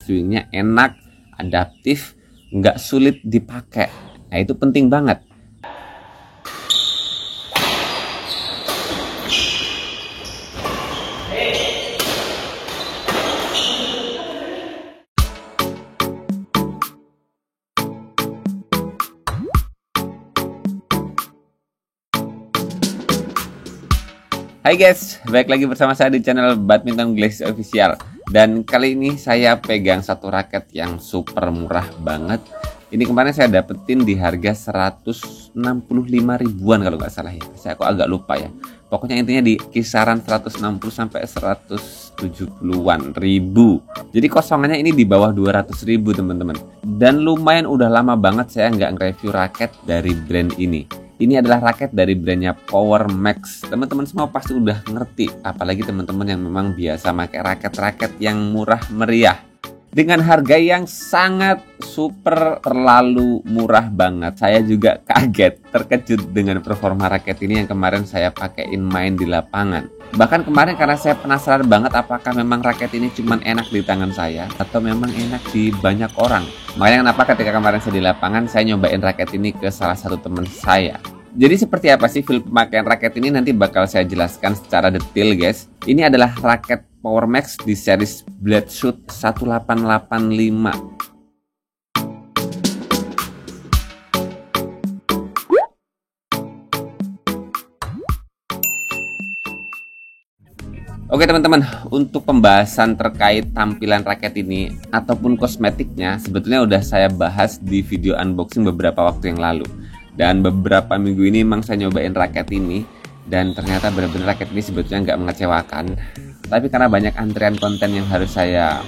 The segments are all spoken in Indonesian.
swingnya enak, adaptif, nggak sulit dipakai. Nah itu penting banget. Hai guys, balik lagi bersama saya di channel Badminton Glacier Official. Dan kali ini saya pegang satu raket yang super murah banget. Ini kemarin saya dapetin di harga 165 ribuan kalau nggak salah ya. Saya kok agak lupa ya. Pokoknya intinya di kisaran 160 sampai 170-an ribu. Jadi kosongannya ini di bawah 200 ribu teman-teman. Dan lumayan udah lama banget saya nggak nge-review raket dari brand ini. Ini adalah raket dari brandnya Power Max. Teman-teman semua pasti udah ngerti, apalagi teman-teman yang memang biasa pakai raket-raket yang murah meriah. Dengan harga yang sangat super terlalu murah banget. Saya juga kaget, terkejut dengan performa raket ini yang kemarin saya pakein main di lapangan. Bahkan kemarin karena saya penasaran banget apakah memang raket ini cuman enak di tangan saya atau memang enak di banyak orang. Makanya kenapa ketika kemarin saya di lapangan saya nyobain raket ini ke salah satu teman saya. Jadi seperti apa sih feel pemakaian raket ini nanti bakal saya jelaskan secara detail guys. Ini adalah raket Power Max di series Bladeshoot 1885. Oke teman-teman, untuk pembahasan terkait tampilan raket ini ataupun kosmetiknya sebetulnya udah saya bahas di video unboxing beberapa waktu yang lalu. Dan beberapa minggu ini memang saya nyobain raket ini dan ternyata benar-benar raket ini sebetulnya nggak mengecewakan. Tapi karena banyak antrian konten yang harus saya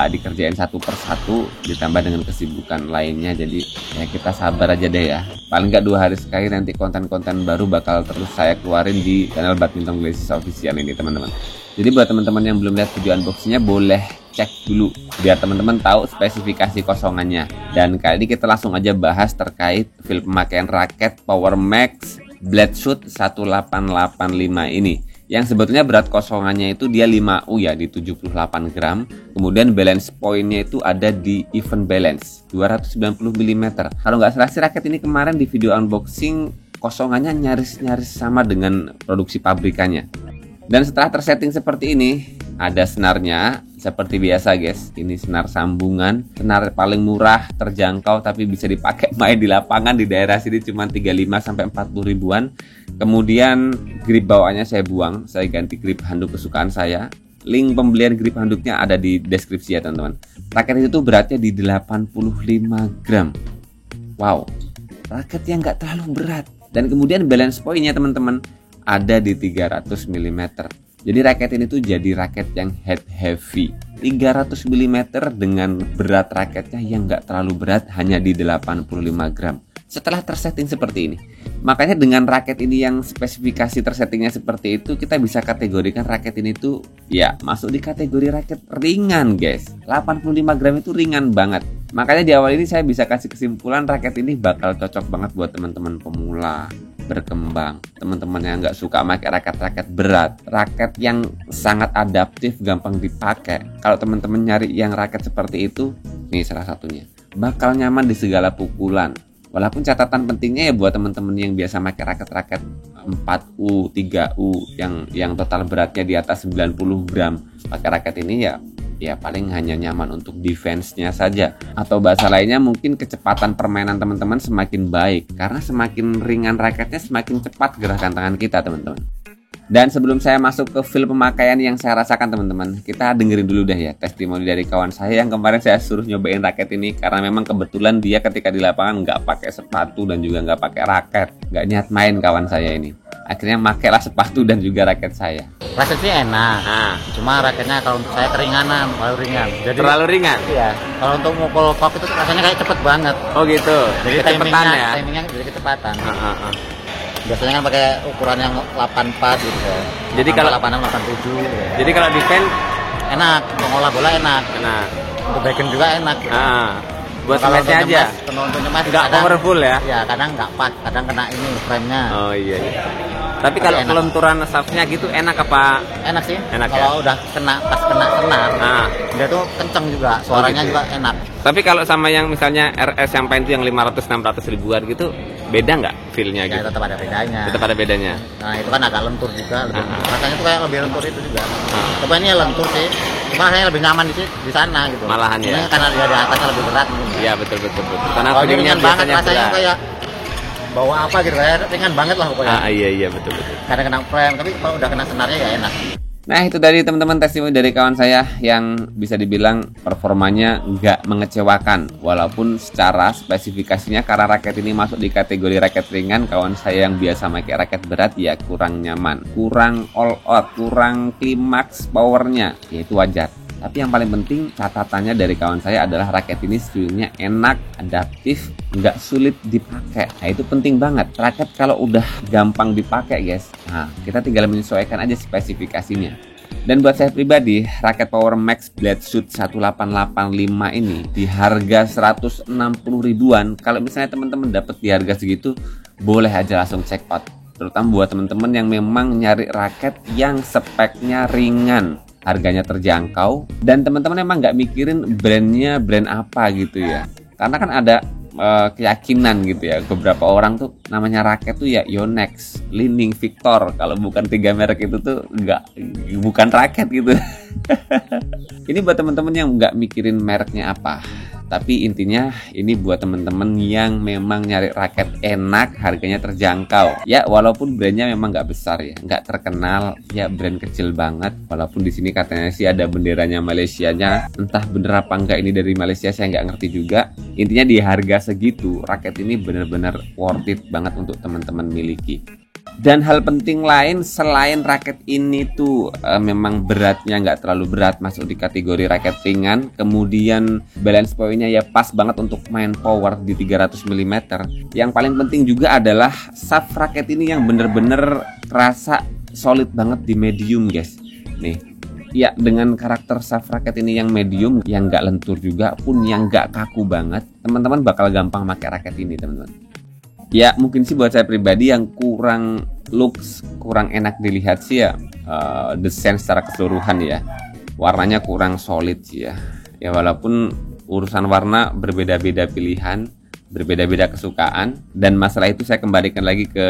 dikerjain satu persatu ditambah dengan kesibukan lainnya, jadi ya kita sabar aja deh ya. Paling nggak 2 hari sekali nanti konten-konten baru bakal terus saya keluarin di channel Badminton Glacier Official ini teman-teman. Jadi buat teman-teman yang belum lihat video unboxingnya boleh cek dulu biar teman-teman tahu spesifikasi kosongannya. Dan kali ini kita langsung aja bahas terkait feel pemakaian raket Power Max Bladeshoot 1885 ini. Yang sebetulnya berat kosongannya itu dia 5U ya, di 78 gram. Kemudian balance pointnya itu ada di even balance 290 mm. Kalau nggak salah sih raket ini kemarin di video unboxing kosongannya nyaris-nyaris sama dengan produksi pabrikannya. Dan setelah tersetting seperti ini, ada senarnya seperti biasa guys. Ini senar sambungan, senar paling murah, terjangkau tapi bisa dipakai main di lapangan di daerah sini cuma 35 sampai 40 ribuan. Kemudian grip bawaannya saya buang, saya ganti grip handuk kesukaan saya. Link pembelian grip handuknya ada di deskripsi ya teman-teman. Raket itu tuh beratnya di 85 gram. Wow, raket yang nggak terlalu berat. Dan kemudian balance point-nya teman-teman ada di 300 mm. Jadi raket ini tuh jadi raket yang head heavy 300 mm dengan berat raketnya yang nggak terlalu berat, hanya di 85 gram. Setelah tersetting seperti ini, makanya dengan raket ini yang spesifikasi tersettingnya seperti itu, kita bisa kategorikan raket ini tuh ya masuk di kategori raket ringan guys. 85 gram itu ringan banget. Makanya di awal ini saya bisa kasih kesimpulan raket ini bakal cocok banget buat teman-teman pemula berkembang, teman-teman yang nggak suka pakai raket-raket berat, raket yang sangat adaptif, gampang dipakai. Kalau teman-teman nyari yang raket seperti itu, nih salah satunya, bakal nyaman di segala pukulan. Walaupun catatan pentingnya ya buat teman-teman yang biasa pakai raket-raket 4U, 3U yang total beratnya di atas 90 gram, pakai raket ini ya paling hanya nyaman untuk defense-nya saja. Atau bahasa lainnya mungkin kecepatan permainan teman-teman semakin baik, karena semakin ringan raketnya semakin cepat gerakan tangan kita teman-teman. Dan sebelum saya masuk ke feel pemakaian yang saya rasakan teman-teman, kita dengerin dulu deh ya testimoni dari kawan saya yang kemarin saya suruh nyobain raket ini. Karena memang kebetulan dia ketika di lapangan nggak pakai sepatu dan juga nggak pakai raket, nggak niat main kawan saya ini. Akhirnya makailah sepatu dan juga raket saya. Raketnya enak, cuma raketnya kalau untuk saya keringanan, terlalu ringan. Jadi Terlalu ringan? Iya, kalau untuk mukul kok itu rasanya kayak cepet banget. Oh gitu, jadi kecepatan ya? Timingnya jadi kecepatan. Biasanya kan pakai ukuran yang 84 gitu ya. Jadi kalau 86, 87 ya. Jadi kalau defense enak, mengolah bola enak. Untuk backhand juga enak gitu. Buat smash-nya aja? Untuk nyemas nggak powerful ya? Iya, kadang nggak pas, kadang kena ini frame-nya. Oh iya. Tapi kalau enak. kelenturan shaftnya gitu enak apa? Enak sih. Enak Kalau udah pas kena senar, Nah, dia tuh kenceng juga, suaranya gitu. juga enak. tapi kalau sama yang misalnya RS yang paling itu yang 500-600 ribuan gitu, beda nggak feel-nya Ya gitu? tetap ada bedanya. Tetap ada bedanya. Nah itu kan agak lentur juga, rasanya tuh kayak lebih lentur itu juga. Ah. Coba ini ya lentur sih, cuma rasanya lebih nyaman di sana gitu. Malahan ya? Ini karena dia di atasnya lebih berat mungkin. Iya betul. Karena Kalau ini feelingnya ringan banget, biasanya rasanya berat. kayak bawa apa gitu, kayak ringan banget lah pokoknya. Iya betul. Kadang kena frame, tapi kalau udah kena senarnya ya enak. Nah itu dari teman-teman testimoni dari kawan saya yang bisa dibilang performanya nggak mengecewakan. Walaupun secara spesifikasinya karena raket ini masuk di kategori raket ringan, kawan saya yang biasa pakai raket berat ya kurang nyaman, kurang all out, kurang klimaks powernya, ya itu wajar. Tapi yang paling penting catatannya dari kawan saya adalah raket ini swingnya enak, adaptif, nggak sulit dipakai. Nah itu penting banget. Raket kalau udah gampang dipakai guys, nah kita tinggal menyesuaikan aja spesifikasinya. Dan buat saya pribadi, raket Power Max Blade Shoot 1885 ini di harga 160 ribuan. Kalau misalnya teman-teman dapat di harga segitu, boleh aja langsung check out. Terutama buat teman-teman yang memang nyari raket yang speknya ringan, harganya terjangkau, dan teman-teman emang nggak mikirin brandnya brand apa gitu ya. Karena kan ada keyakinan gitu ya, beberapa orang tuh namanya raket tuh ya Yonex, Li-Ning, Victor. Kalau bukan 3 merek itu tuh bukan raket gitu. Ini buat teman-teman yang nggak mikirin mereknya apa. Tapi intinya ini buat teman-teman yang memang nyari raket enak, harganya terjangkau. Ya walaupun brandnya memang nggak besar ya, nggak terkenal, ya brand kecil banget. Walaupun di sini katanya sih ada benderanya Malaysianya, entah bener apa enggak ini dari Malaysia saya nggak ngerti juga. Intinya di harga segitu, raket ini benar-benar worth it banget untuk teman-teman miliki. Dan hal penting lain selain raket ini tuh memang beratnya nggak terlalu berat, masuk di kategori raket ringan, kemudian balance point-nya ya pas banget untuk main power di 300 mm. Yang paling penting juga adalah shaft raket ini yang bener-bener kerasa solid banget di medium guys. Nih, ya dengan karakter shaft raket ini yang medium, yang nggak lentur juga pun yang nggak kaku banget, teman-teman bakal gampang pakai raket ini teman-teman. Ya mungkin sih buat saya pribadi yang kurang looks, kurang enak dilihat sih ya desain secara keseluruhan ya. Warnanya kurang solid sih ya. Ya walaupun urusan warna berbeda-beda pilihan, berbeda-beda kesukaan, dan masalah itu saya kembalikan lagi ke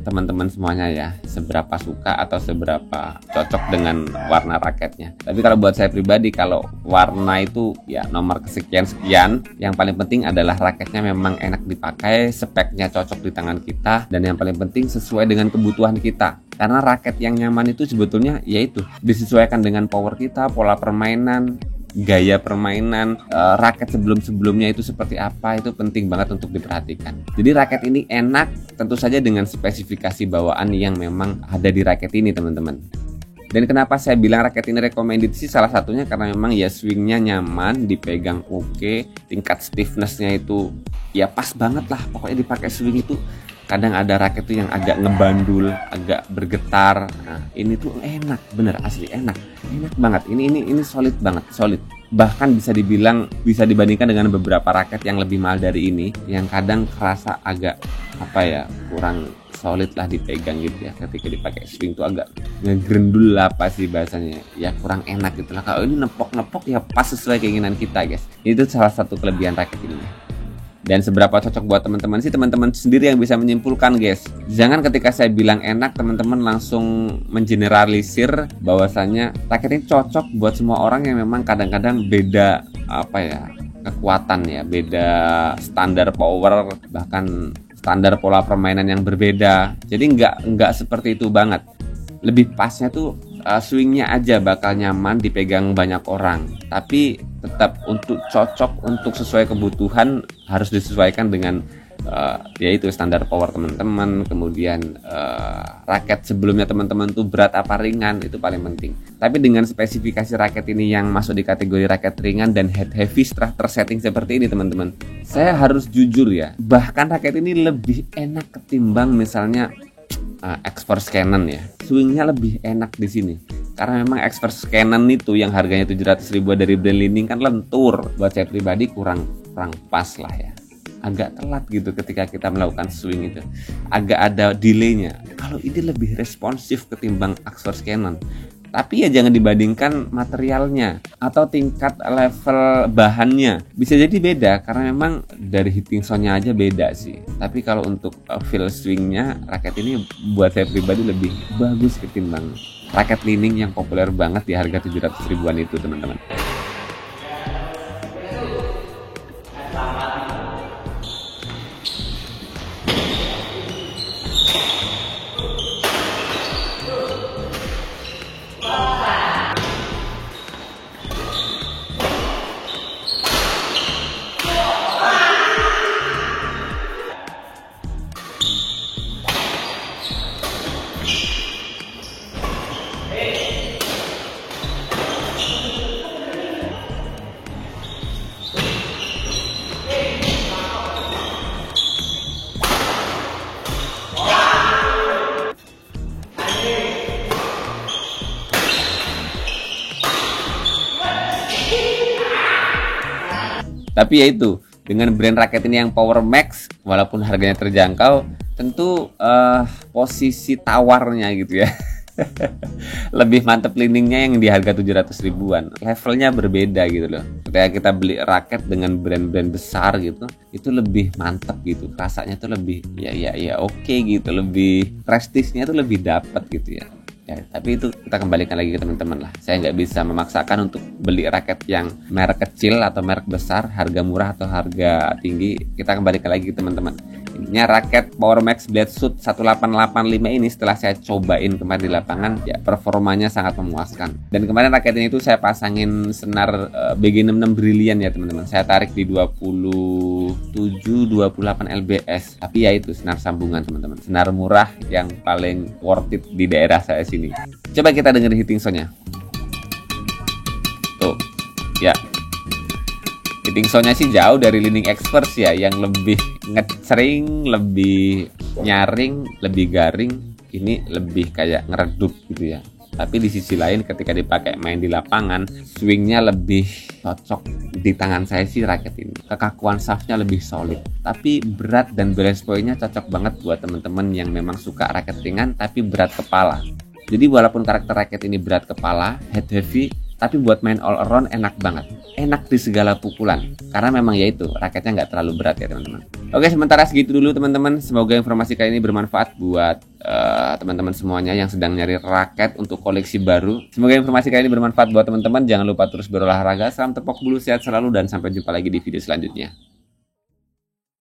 teman-teman semuanya ya, seberapa suka atau seberapa cocok dengan warna raketnya. Tapi kalau buat saya pribadi, kalau warna itu ya nomor kesekian-sekian, yang paling penting adalah raketnya memang enak dipakai, speknya cocok di tangan kita, dan yang paling penting sesuai dengan kebutuhan kita. Karena raket yang nyaman itu sebetulnya yaitu disesuaikan dengan power kita, pola permainan, gaya permainan, raket sebelum-sebelumnya itu seperti apa, itu penting banget untuk diperhatikan. Jadi raket ini enak tentu saja dengan spesifikasi bawaan yang memang ada di raket ini teman-teman. Dan kenapa saya bilang raket ini recommended sih, salah satunya karena memang ya swingnya nyaman, dipegang oke, tingkat stiffnessnya itu ya pas banget lah, pokoknya dipakai swing itu. Kadang ada raket tuh yang agak ngebandul, agak bergetar. Nah, ini tuh enak, bener asli enak banget. Ini solid banget, solid. Bahkan bisa dibilang, bisa dibandingkan dengan beberapa raket yang lebih mahal dari ini, yang kadang kerasa agak apa ya, kurang solid lah dipegang gitu ya. Ketika dipakai swing tuh agak ngegrendul lah apa sih bahasanya, ya kurang enak gitu lah. Kalau ini nepok-nepok ya pas sesuai keinginan kita guys. Itu salah satu kelebihan raket ini. Dan seberapa cocok buat teman-teman sih, teman-teman sendiri yang bisa menyimpulkan guys. Jangan ketika saya bilang enak teman-teman langsung mengeneralisir bahwasanya raket ini cocok buat semua orang yang memang kadang-kadang beda apa ya, kekuatan ya, beda standar power, bahkan standar pola permainan yang berbeda. Jadi nggak seperti itu banget. Lebih pasnya tuh swingnya aja bakal nyaman dipegang banyak orang, tapi tetap untuk cocok, untuk sesuai kebutuhan harus disesuaikan dengan yaitu standar power teman-teman, kemudian raket sebelumnya teman-teman tuh berat apa ringan, itu paling penting. Tapi dengan spesifikasi raket ini yang masuk di kategori raket ringan dan head heavy setelah tersetting seperti ini teman-teman, saya harus jujur ya, bahkan raket ini lebih enak ketimbang misalnya X-Force Cannon ya. Swingnya lebih enak di sini karena memang X-Force Cannon itu yang harganya 700 ribu dari brand Li-Ning kan lentur. Buat saya pribadi kurang pas lah ya. agak telat gitu ketika kita melakukan swing itu, agak ada delaynya. Kalau ini lebih responsif ketimbang Axos Canon. Tapi ya jangan dibandingkan materialnya atau tingkat level bahannya. Bisa jadi beda karena memang dari hitting sound-nya aja beda sih. Tapi kalau untuk feel swing-nya, raket ini buat saya pribadi lebih bagus ketimbang raket Li-Ning yang populer banget di harga 700 ribuan itu, teman-teman. Tapi ya itu, dengan brand raket ini yang Power Max, walaupun harganya terjangkau, tentu posisi tawarnya gitu ya. Lebih mantep Li-Ningnya yang di harga 700 ribuan. Levelnya berbeda gitu loh. Ketika kita beli raket dengan brand-brand besar gitu, itu lebih mantep gitu. Rasanya tuh lebih ya oke gitu, lebih prestisnya tuh lebih dapat gitu ya. Ya, tapi itu kita kembalikan lagi ke teman-teman lah. Saya nggak bisa memaksakan untuk beli raket yang merek kecil atau merek besar, harga murah atau harga tinggi. Kita kembalikan lagi ke teman-teman. Intinya raket Power Max Blade Shoot 1885 ini setelah saya cobain kemarin di lapangan, ya performanya sangat memuaskan. Dan kemarin raket ini tuh saya pasangin senar BG66 Brilliant ya teman-teman. Saya tarik di 27-28 lbs. Tapi ya itu senar sambungan teman-teman. Senar murah yang paling worth it di daerah saya sini. Coba kita dengerin hitting sound-nya. Tuh, ya. Hitting sound-nya sih jauh dari Li-Ning Experts ya, yang lebih ngecering, lebih nyaring, lebih garing. Ini lebih kayak ngeredup gitu ya. Tapi di sisi lain ketika dipakai main di lapangan, swingnya lebih cocok di tangan saya sih raket ini. Kekakuan shaftnya lebih solid. Tapi berat dan balance point-nya cocok banget buat teman-teman yang memang suka raket ringan tapi berat kepala. Jadi walaupun karakter raket ini berat kepala, head heavy, tapi buat main all around enak banget. Enak di segala pukulan. Karena memang ya itu, raketnya nggak terlalu berat ya teman-teman. Oke, sementara segitu dulu teman-teman. Semoga informasi kali ini bermanfaat buat teman-teman semuanya yang sedang nyari raket untuk koleksi baru. Semoga informasi kali ini bermanfaat buat teman-teman. Jangan lupa terus berolahraga. Salam tepok bulu, sehat selalu, dan sampai jumpa lagi di video selanjutnya.